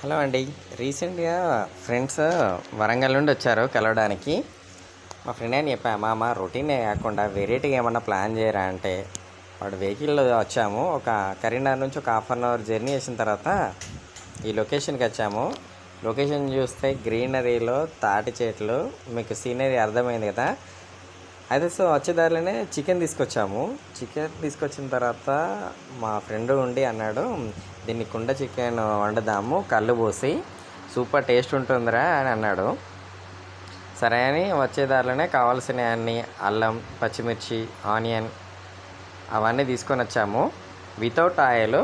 Hello అండి. రీసెంట్గా friends Warangal నుండి వచ్చారు కలవడానికి. మా ఫ్రెండ్ అని చెప్పా, మామ రొటీనే కాకుండా వెరైటీగా ఏమన్నా ప్లాన్ చేయరా అంటే, వాడు వెహికల్లో వచ్చాము. ఒక కరీంనగర్ నుంచి ఒక హాఫ్ అన్ అవర్ జర్నీ చేసిన తర్వాత ఈ లొకేషన్కి వచ్చాము. లొకేషన్ చూస్తే గ్రీనరీలో తాటి చెట్లు, మీకు సీనరీ అర్థమైంది కదా. అయితే వచ్చే దారిలోనే చికెన్ తీసుకొచ్చాము. చికెన్ తీసుకొచ్చిన తర్వాత మా ఫ్రెండ్ ఉండి అన్నాడు, దీన్ని కుండ చికెన్ వండుదాము కళ్ళు పోసి, సూపర్ టేస్ట్ ఉంటుందిరా అని అన్నాడు. సరే అని వచ్చే దారిలోనే కావాల్సిన అన్ని అల్లం, పచ్చిమిర్చి, ఆనియన్ అవన్నీ తీసుకొని వచ్చాము. వితౌట్ ఆయిల్,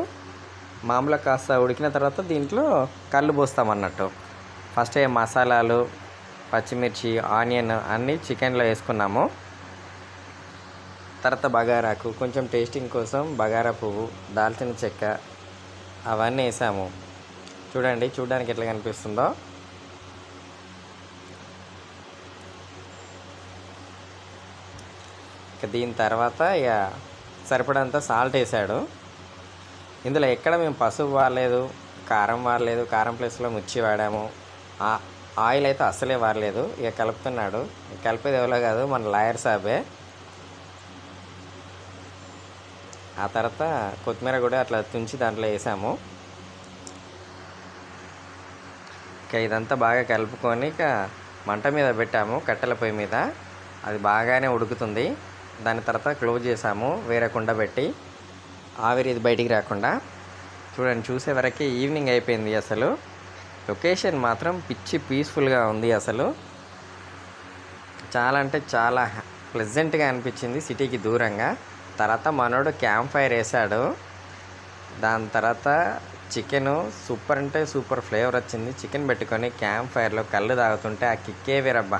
మామూలుగా కాస్త ఉడికిన తర్వాత దీంట్లో కళ్ళు పోస్తామన్నట్టు. ఫస్ట్ మసాలాలు, పచ్చిమిర్చి, ఆనియన్ అన్నీ చికెన్లో వేసుకున్నాము. తర్వాత బగారాకు కొంచెం టేస్టింగ్ కోసం బగారా పువ్వు, దాల్చిన చెక్క అవన్నీ వేసాము. చూడండి, చూడడానికి ఎట్లా కనిపిస్తుందో. ఇక దీని తర్వాత ఇక సరిపడంత సాల్ట్ వేసాడు. ఇందులో ఎక్కడ మేము పసుపు వాడలేదు, కారం వాడలేదు. కారం ప్లేస్లో మిర్చి వాడాము. ఆయిల్ అయితే అస్సలే వాడలేదు. ఇక కలుపుతున్నాడు. కలిపేది ఎవరో కాదు, మన లాయర్ సాబే. ఆ తర్వాత కొత్తిమీర కూడా అట్లా తుంచి దాంట్లో వేసాము. ఇక ఇదంతా బాగా కలుపుకొని ఇక మంట మీద పెట్టాము, కట్టెల పొయ్యి మీద. అది బాగానే ఉడుకుతుంది. దాని తర్వాత క్లోజ్ చేసాము, వేరే కుండ పెట్టి, ఆవిరి ఇది బయటికి రాకుండా. చూడండి, చూసే వరకే ఈవినింగ్ అయిపోయింది. అసలు లొకేషన్ మాత్రం పిచ్చి పీస్ఫుల్గా ఉంది. అసలు చాలా అంటే చాలా ప్లెజెంట్గా అనిపించింది, సిటీకి దూరంగా. తర్వాత మనోడు క్యాంప్ ఫైర్ వేసాడు. దాని తర్వాత చికెను సూపర్ అంటే సూపర్ ఫ్లేవర్ వచ్చింది. చికెన్ పెట్టుకొని క్యాంప్ ఫైర్లో కళ్ళు తాగుతుంటే ఆ కిక్కే వేరబ్బా.